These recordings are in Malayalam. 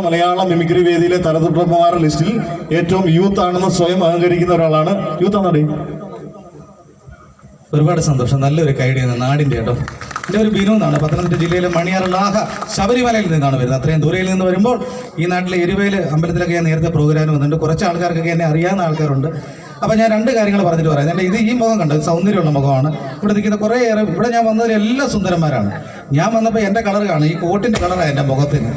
മലയാള മിമിക്രി വേദിയിലെ തലതൊട്ടപ്പന്മാരുടെ ലിസ്റ്റിൽ ഏറ്റവും യൂത്ത് ആണെന്ന് സ്വയം അഹങ്കരിക്കുന്ന ഒരാളാണ്. യൂത്ത് ആണോ? ഒരുപാട് സന്തോഷം. നല്ലൊരു കൈഡിയാണ് നാടിൻ്റെ കേട്ടോ. എൻ്റെ ഒരു ബിനു എന്നാണ്, പത്തനംതിട്ട ജില്ലയിലെ മണിയാർ ലാഹ ശബരിമലയിൽ നിന്നാണ് വരുന്നത്. അത്രയും ദൂരയിൽ നിന്ന് വരുമ്പോൾ ഈ നാട്ടിലെ എരുവേൽ അമ്പലത്തിലൊക്കെ ഞാൻ നേരത്തെ പ്രോഗ്രാം വന്നിട്ടുണ്ട്. കുറച്ച് ആൾക്കാർക്കൊക്കെ എന്നെ അറിയാവുന്ന ആൾക്കാരുണ്ട്. അപ്പോൾ ഞാൻ രണ്ട് കാര്യങ്ങൾ പറഞ്ഞിട്ട് പറയാം. എൻ്റെ ഇത് ഈ മുഖം കണ്ടത് സൗന്ദര്യമുള്ള മുഖമാണ്. ഇവിടെ നിൽക്കുന്ന കുറേയേറെ ഇവിടെ ഞാൻ വന്നതിൽ എല്ലാ സുന്ദരന്മാരാണ്. ഞാൻ വന്നപ്പോൾ എൻ്റെ കളർ കാണും, ഈ കോട്ടിൻ്റെ കളറാണ് എൻ്റെ മുഖത്തിന്.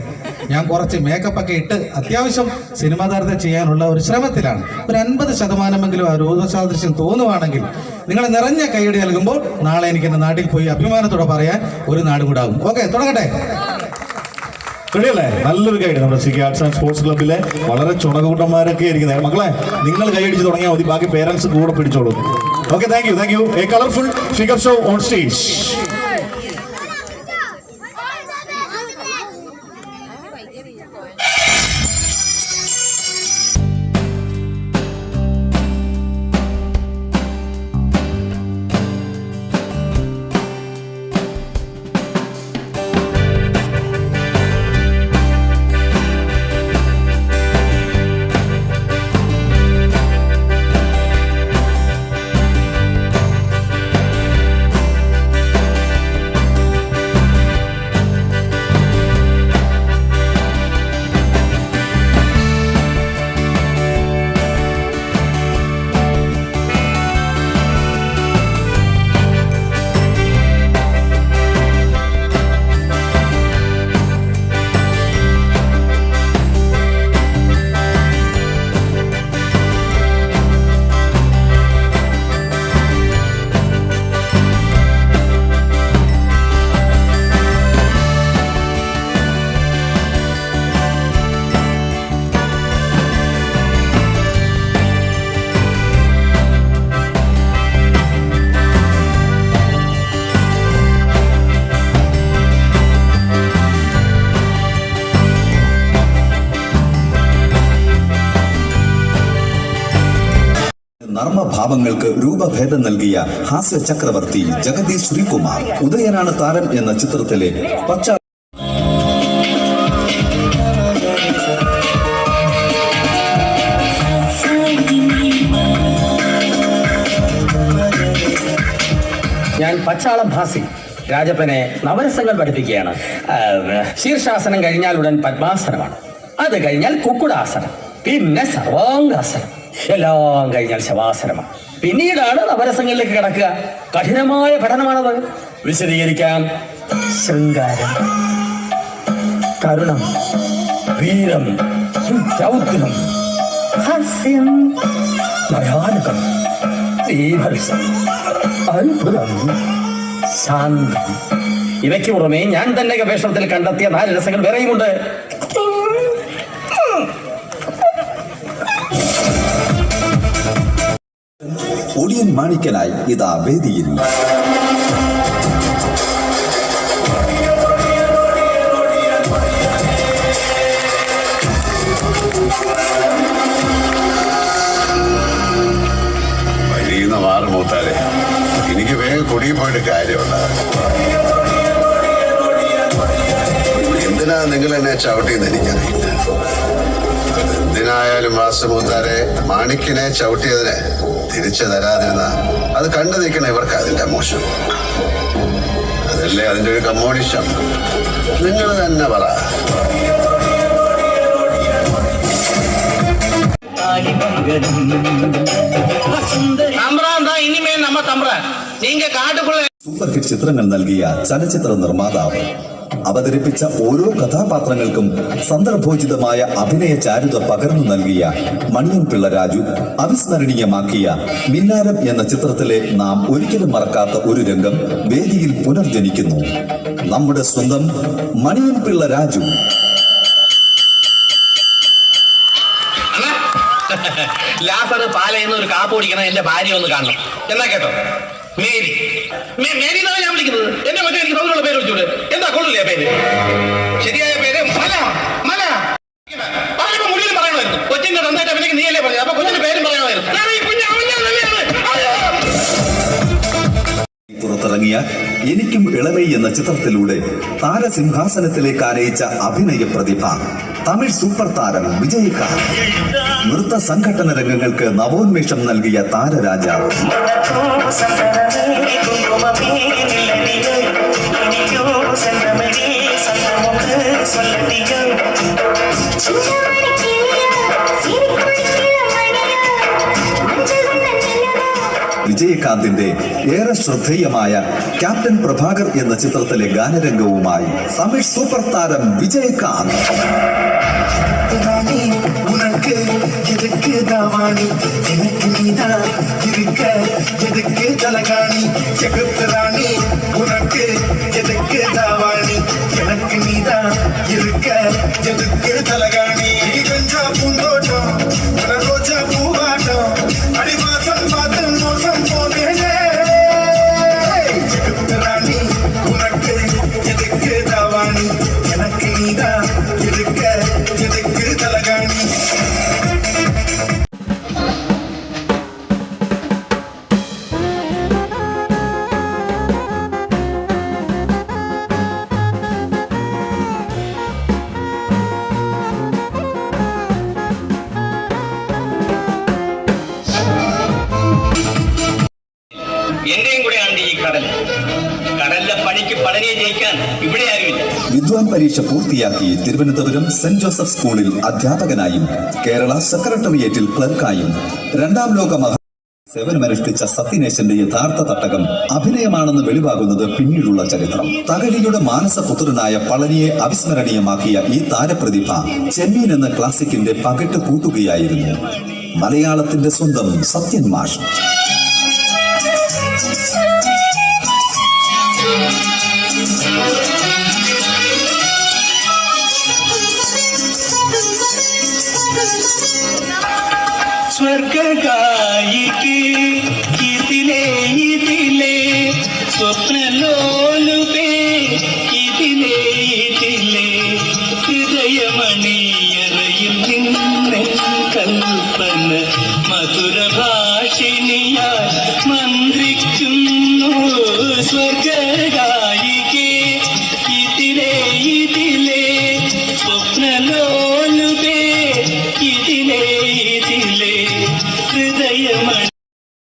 ഞാൻ കുറച്ച് മേക്കപ്പൊക്കെ ഇട്ട് അത്യാവശ്യം സിനിമാ താരത്തെ ചെയ്യാനുള്ള ഒരു ശ്രമത്തിലാണ്. ഒരു 50% ആ രൂപസാദൃശ്യം തോന്നുവാണെങ്കിൽ നിങ്ങൾ നിറഞ്ഞ കൈയടി നൽകുമ്പോൾ നാളെ എനിക്ക് എൻ്റെ നാട്ടിൽ പോയി അഭിമാനത്തോടെ പറയാൻ ഒരു നാട് കൂടാകും. ഓക്കെ, തുടങ്ങട്ടെ. റെഡിയല്ലേ? നല്ലൊരു ഗൈഡ് നമ്മുടെ C K arts and sports ക്ലബ്ബിലെ വളരെ ചുണകൂട്ടന്മാരൊക്കെ ഇരിക്കുന്നത്. മക്കളെ, നിങ്ങൾ കൈയടിച്ച് തുടങ്ങിയാൽ മതി, ബാക്കി പേരൻസ് കൂടെ പിടിച്ചോളൂ. Okay, thank you. A colourful figure show on stage. നർമ്മഭാവങ്ങൾക്ക് രൂപഭേദം നൽകിയ ഹാസ്യ ചക്രവർത്തി ജഗദീഷ് ശ്രീകുമാർ ഉദയനാണ് താരം എന്ന ചിത്രത്തിലെ ഞാൻ പച്ചാളം ഭാസി രാജപ്പനെ നവരസങ്ങൾ പഠിപ്പിക്കുകയാണ്. ശീർഷാസനം കഴിഞ്ഞാൽ ഉടൻ പദ്മാസനമാണ്, അത് കഴിഞ്ഞാൽ കുക്കുടാസനം, പിന്നെ സർവാംഗാസനം, എല്ലാം കഴിഞ്ഞാൽ ശവാസനമാണ്. പിന്നീടാണ് നവരസങ്ങളിലേക്ക് കിടക്കുക. കഠിനമായ പഠനമാണത്. വിശദീകരിക്കാം. ശൃംഗാരം, കരുണം, വീരം, രൗദ്രം, ഹാസ്യം, ഭയാനകം, ബീഭത്സം, അത്ഭുതം, ശാന്തം. ഇവയ്ക്ക് പുറമെ ഞാൻ തന്നെ ഗവേഷണത്തിൽ കണ്ടെത്തിയ 4 രസങ്ങൾ വേറെയുമുണ്ട്. ഒടിയൻ മാണിക്കനായി ഇതാ വേദിയിൽ. വഴിയുന്ന മാറ് മൂത്താലെ, എനിക്ക് വേഗം കുടിയിൽ പോയിട്ട് കാര്യമുണ്ട്. എന്തിനാ നിങ്ങൾ എന്നെ ചവിട്ടിയെന്ന് എനിക്കറിയില്ല. എന്തിനായാലും വാസുമൂത്താരെ, മാണിക്കിനെ ചവിട്ടിയതിന് തിരിച്ചു തരാതിരുന്ന അത് കണ്ടു നിൽക്കണ ഇവർക്ക് അതിന്റെ മോശം. അതല്ലേ അതിന്റെ ഒരു കമ്മോണിഷം. നിങ്ങൾ തന്നെ പറ. സൂപ്പർ ഹിറ്റ് ചിത്രങ്ങൾ നൽകിയ ചലച്ചിത്ര നിർമ്മാതാവ് അവതരിപ്പിച്ച ഓരോ കഥാപാത്രങ്ങൾക്കും സന്ദർഭോചിതമായ അഭിനയ ചാരുത പകർന്നു നൽകിയ മണിയൻ പിള്ള രാജു അവിസ്മരണീയമാക്കിയ മിന്നാരം എന്ന ചിത്രത്തിലെ നാം ഒരിക്കലും മറക്കാത്ത ഒരു രംഗം വേദിയിൽ പുനർജനിക്കുന്നു. നമ്മുടെ സ്വന്തം മണിയൻ പിള്ള രാജു. ലാസറ് പാലയെന്ന് ഒരു കാപ്പ് കുടിക്കണം, എന്റെ ഭാര്യ ഒന്ന് കാണണം. എന്നാ കേട്ടോ, മേരി മേരി എന്നാണ് ഞാൻ വിളിക്കുന്നത്. എന്റെ മറ്റേ എനിക്ക് തമ്മിലുള്ള പേര് വിളിച്ചോട്. എന്താ കൊള്ളില്ലേ പേര്? ശരിയായ പേര് മല. മല പറഞ്ഞപ്പോ മുടിയിൽ പറയണമായിരുന്നു. കൊച്ചിന്റെ നന്നായിട്ട് അഭിനയിക്ക് നീയല്ലേ പറഞ്ഞത്, അപ്പൊ കൊച്ചിന്റെ പേരും പറയണമായിരുന്നു. പുറത്തിറങ്ങിയ എനിക്കും ഇളമൈ എന്ന ചിത്രത്തിലൂടെ താരസിംഹാസനത്തിലേക്ക് ആനയിച്ച അഭിനയ പ്രതിഭ തമിഴ് സൂപ്പർ താരം വിജയകാന്ത്. നൃത്ത സംഘടന രംഗങ്ങൾക്ക് നവോന്മേഷം നൽകിയ താരരാജാവ്. വിജയകാന്തിന്റെ ഏറെ ശ്രദ്ധേയമായ ക്യാപ്റ്റൻ പ്രഭാകർ എന്ന ചിത്രത്തിലെ ഗാനരംഗവുമായി തമിഴ് സൂപ്പർ താരം വിജയകാന്ത്. உனக்கு எதுக்கு தாவாணி எனக்கு நீதான் இருக்க எதுக்கு தலகாணி ஜெகத்து ராணி உனக்கு எதுக்கு தாவாணி எனக்கு நீதான் இருக்க எதுக்கு தலகாணி கஞ்சா பூந்தோட்டம் ரோஜா பூவாட்டம் அடிவாசம் பார்த்து மோசம் போனேனே ஜெகத்து ராணி உனக்கு எதுக்கு தாவாணி எனக்கு நீதான் இருக்க எதுக்கு தலகாணி. എന്റെയും കൂടെ ആണ് ഈ കടലിലെ പണിക്ക് പടനെ ജയിക്കാൻ ഇവിടെ ആരുമില്ല. വിദ്വാൻ പരീക്ഷ പൂർത്തിയാക്കി തിരുവനന്തപുരം സെന്റ് ജോസഫ് സ്കൂളിൽ അധ്യാപകനായും കേരള സെക്രട്ടേറിയറ്റിൽ ക്ലർക്കായും രണ്ടാം ലോക സേവനമനുഷ്ഠിച്ച സത്യനേശന്റെ യഥാർത്ഥ തട്ടകം അഭിനയമാണെന്ന് വെളിവാകുന്നത് പിന്നീടുള്ള ചരിത്രം. തകഴിയുടെ മാനസപുത്രനായ പളനിയെ അവിസ്മരണീയമാക്കിയ ഈ താരപ്രതിഭ ചെമ്മീൻ എന്ന ക്ലാസിക്കിന്റെ പകട്ട് കൂട്ടുകയായിരുന്നു. മലയാളത്തിന്റെ സ്വന്തം സത്യൻ മാഷ്. സ്വർഗായിക്ക് ഇതിലേ ഇതിലേ സ്വപ്നലോലുപേ ഇതിലേ ഇതിലേ ഹൃദയമണിയറയിൽ നിന്നെ കൽപ്പന മധുരഭാഷിണിയാൽ മന്ത്രിക്കുന്നു. സ്വർഗായിക്ക് ഇതിലേ ഇതിലേ സ്വപ്നലോ